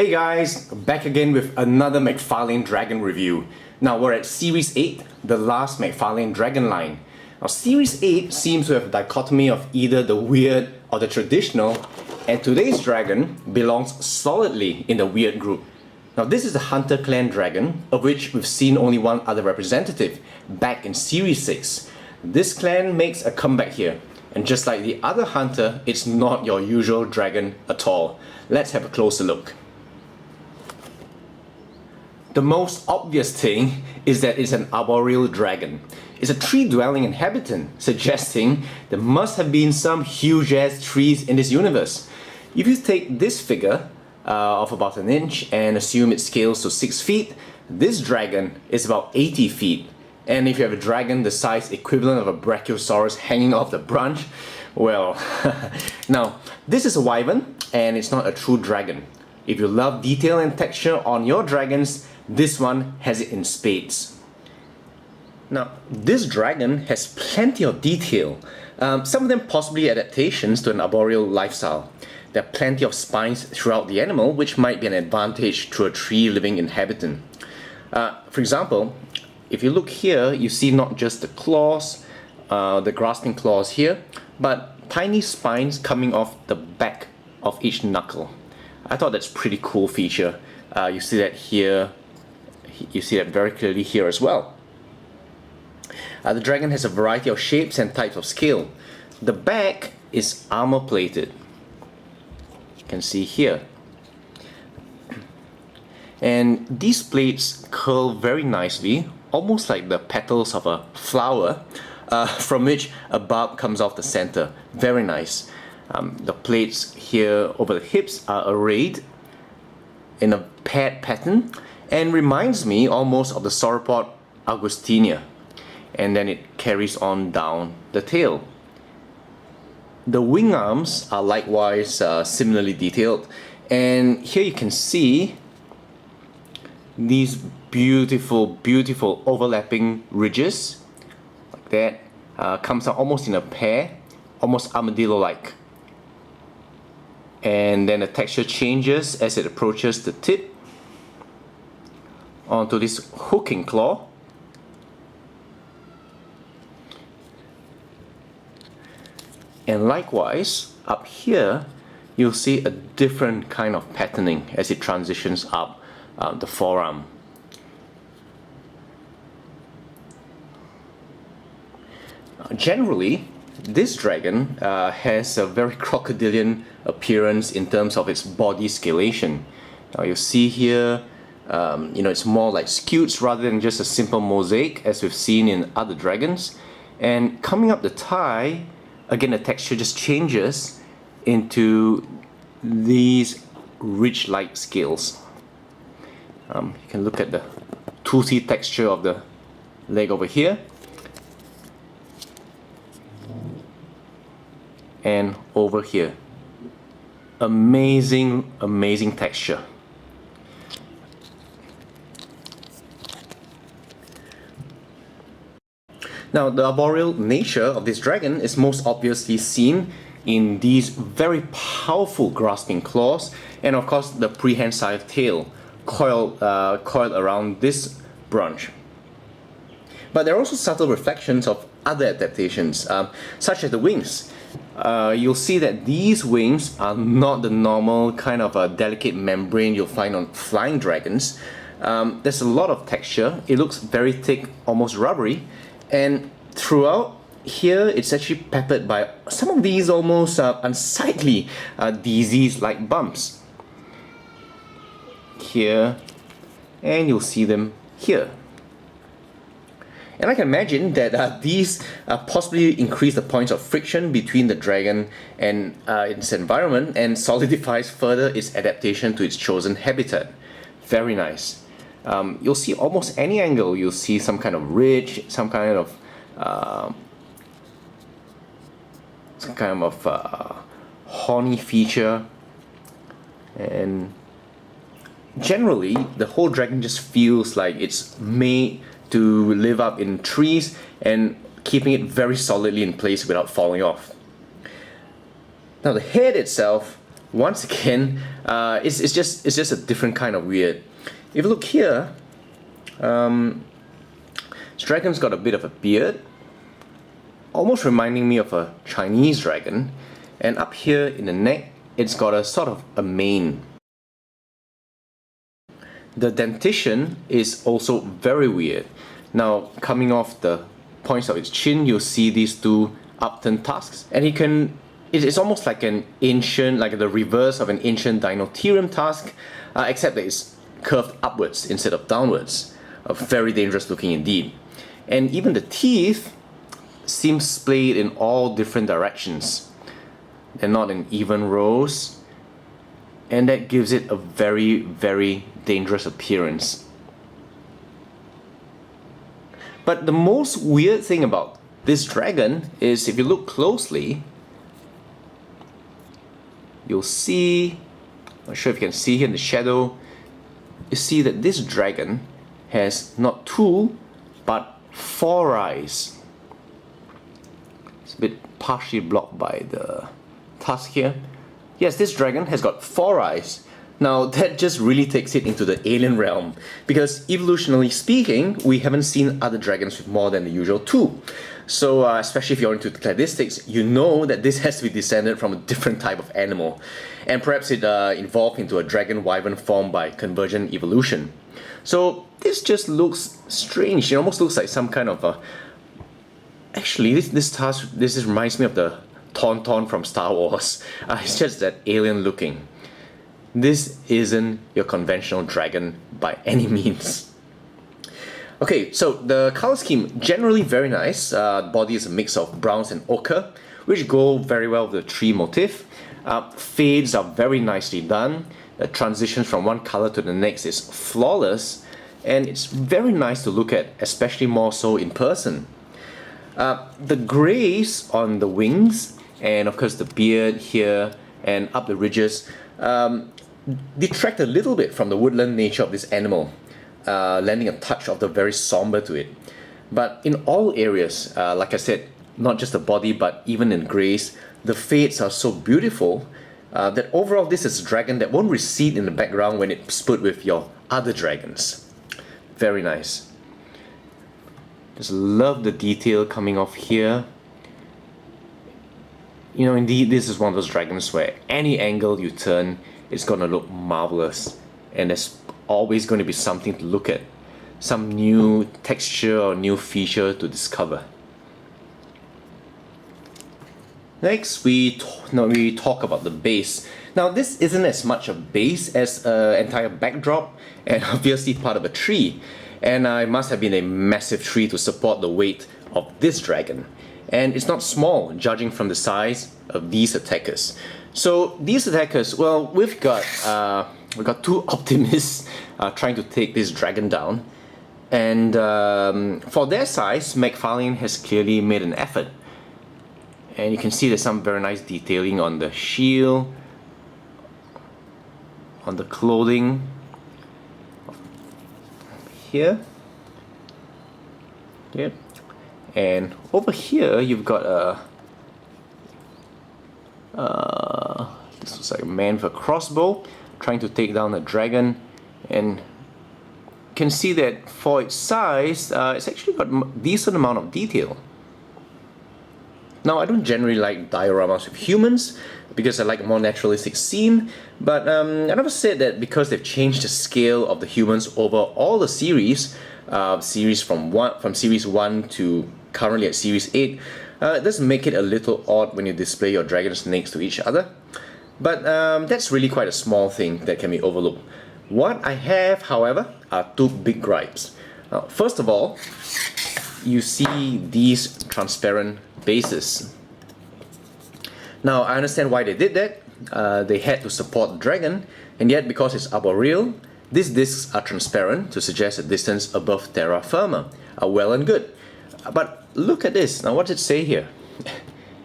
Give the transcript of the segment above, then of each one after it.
Hey guys, back again with another McFarlane Dragon review. Now we're at Series 8, the last McFarlane Dragon line. Now Series 8 seems to have a dichotomy of either the weird or the traditional, and today's dragon belongs solidly in the weird group. Now this is the Hunter Clan Dragon, of which we've seen only one other representative, back in Series 6. This clan makes a comeback here, and just like the other Hunter, it's not your usual dragon at all. Let's have a closer look. The most obvious thing is that it's an Arboreal dragon. It's a tree-dwelling inhabitant, suggesting there must have been some huge-ass trees in this universe. If you take this figure of about an inch and assume it scales to 6 feet, this dragon is about 80 feet. And if you have a dragon the size equivalent of a Brachiosaurus hanging off the branch, well, now this is a wyvern and it's not a true dragon. If you love detail and texture on your dragons, this one has it in spades. Now, this dragon has plenty of detail, some of them possibly adaptations to an arboreal lifestyle. There are plenty of spines throughout the animal, which might be an advantage to a tree-living inhabitant. For example, if you look here, you see not just the claws, the grasping claws here, but tiny spines coming off the back of each knuckle. I thought that's a pretty cool feature. You see that here, you see that very clearly here as well. The dragon has a variety of shapes and types of scale. The back is armor plated. You can see here. And these plates curl very nicely, almost like the petals of a flower, from which a barb comes off the center. Very nice. The plates here over the hips are arrayed in a paired pattern and reminds me almost of the sauropod Augustinia, and then it carries on down the tail. The wing arms are likewise similarly detailed, and here you can see these beautiful overlapping ridges like that. Comes out almost in a pair, almost armadillo-like. And then the texture changes as it approaches the tip onto this hooking claw. And likewise, up here, you'll see a different kind of patterning as it transitions up the forearm. Generally, this dragon has a very crocodilian appearance in terms of its body scalation. Now you see here, it's more like scutes rather than just a simple mosaic as we've seen in other dragons. And coming up the thigh, again the texture just changes into these ridge-like scales. You can look at the toothy texture of the leg over here. And over here. Amazing texture. Now, the arboreal nature of this dragon is most obviously seen in these very powerful grasping claws, and of course the prehensile tail coiled around this branch. But there are also subtle reflections of other adaptations, such as the wings. You'll see that these wings are not the normal kind of a delicate membrane you'll find on flying dragons. There's a lot of texture. It looks very thick, almost rubbery, and throughout here it's actually peppered by some of these almost unsightly disease-like bumps. Here, and you'll see them here. And I can imagine that these possibly increase the points of friction between the dragon and its environment and solidifies further its adaptation to its chosen habitat. Very nice. You'll see almost any angle, you'll see some kind of ridge, some kind of horny feature, and generally the whole dragon just feels like it's made to live up in trees and keeping it very solidly in place without falling off. Now the head itself once again, it's just a different kind of weird. If you look here, this dragon's got a bit of a beard, almost reminding me of a Chinese dragon, and up here in the neck, it's got a sort of a mane. The dentition is also very weird. Now, coming off the points of its chin, you'll see these two upturned tusks, and it's almost like an ancient, like the reverse of an ancient Dinotherium tusk, except that it's curved upwards instead of downwards. Very dangerous looking indeed. And even the teeth seem splayed in all different directions. They're not in even rows, and that gives it a very, very dangerous appearance. But the most weird thing about this dragon is, if you look closely, you'll see, I'm not sure if you can see here in the shadow, you see that this dragon has not 2 but 4 eyes. It's a bit partially blocked by the tusk here. Yes, this dragon has got 4 eyes. Now that just really takes it into the alien realm, because evolutionarily speaking, we haven't seen other dragons with more than the usual 2. So especially if you're into cladistics, you know that this has to be descended from a different type of animal, and perhaps it evolved into a dragon wyvern form by convergent evolution. So this just looks strange. It almost looks like some kind of a... Actually, this reminds me of the Tauntaun from Star Wars. It's just that alien looking. This isn't your conventional dragon by any means. Okay, so the color scheme, generally very nice. The body is a mix of browns and ochre, which go very well with the tree motif. Fades are very nicely done. The transition from one color to the next is flawless, and it's very nice to look at, especially more so in person. The grays on the wings, and of course the beard here and up the ridges, detract a little bit from the woodland nature of this animal, lending a touch of the very somber to it. But in all areas, like I said, not just the body but even in grays, the fades are so beautiful that overall this is a dragon that won't recede in the background when it's put with your other dragons. Very nice. Just love the detail coming off here. You know, indeed, this is one of those dragons where any angle you turn, it's gonna look marvelous, and there's always going to be something to look at, some new texture or new feature to discover. Next, we talk about the base. Now, this isn't as much a base as an entire backdrop, and obviously part of a tree. And it must have been a massive tree to support the weight of this dragon. And it's not small, judging from the size of these attackers. So these attackers, well, we've got 2 optimists trying to take this dragon down. And for their size, McFarlane has clearly made an effort. And you can see there's some very nice detailing on the shield, on the clothing here. Yep. And over here you've got this looks like a man with a crossbow trying to take down a dragon, and you can see that for its size, it's actually got a decent amount of detail. Now, I don't generally like dioramas with humans because I like a more naturalistic scene, but I never said that because they've changed the scale of the humans over all the series, from series 1 to currently at series 8, it does make it a little odd when you display your dragons next to each other. But that's really quite a small thing that can be overlooked. What I have, however, are 2 big gripes. First of all, you see these transparent bases. Now, I understand why they did that. They had to support the dragon, and yet because it's arboreal, these discs are transparent to suggest a distance above terra firma. Well and good. But look at this. Now, what does it say here?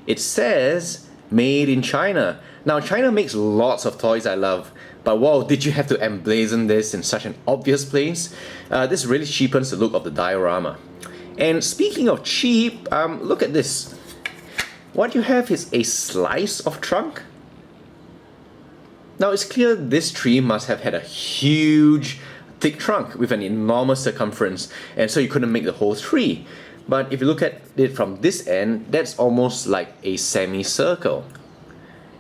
It says made in China. Now, China makes lots of toys I love, but wow, did you have to emblazon this in such an obvious place? This really cheapens the look of the diorama. And speaking of cheap, look at this. What you have is a slice of trunk. Now it's clear this tree must have had a huge, thick trunk with an enormous circumference, and so you couldn't make the whole tree. But if you look at it from this end, that's almost like a semicircle,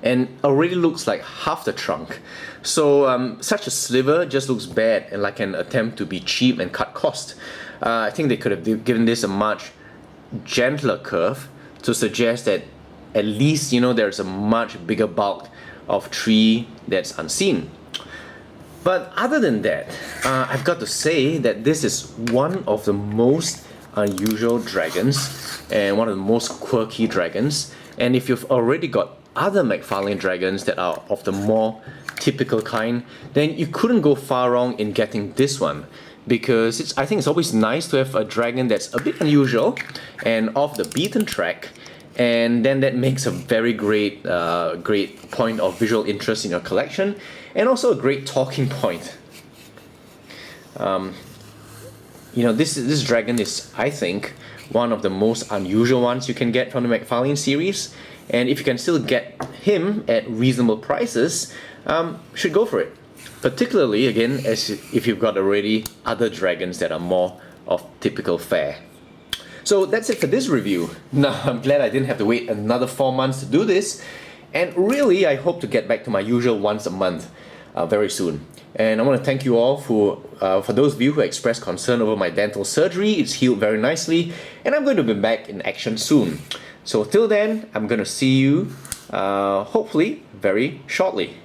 and already looks like half the trunk. So such a sliver just looks bad and like an attempt to be cheap and cut cost. I think they could have given this a much gentler curve to suggest that at least there's a much bigger bulk of tree that's unseen. But other than that, I've got to say that this is one of the most unusual dragons and one of the most quirky dragons. And if you've already got other McFarlane dragons that are of the more typical kind, then you couldn't go far wrong in getting this one, because I think it's always nice to have a dragon that's a bit unusual and off the beaten track, and then that makes a very great point of visual interest in your collection, and also a great talking point. This dragon is, I think, one of the most unusual ones you can get from the McFarlane series, and if you can still get him at reasonable prices, should go for it. Particularly, again, as if you've got already other dragons that are more of typical fare. So that's it for this review. Now, I'm glad I didn't have to wait another 4 months to do this, and really I hope to get back to my usual once a month very soon. And I want to thank you all for those of you who expressed concern over my dental surgery. It's healed very nicely, and I'm going to be back in action soon. So till then, I'm going to see you hopefully very shortly.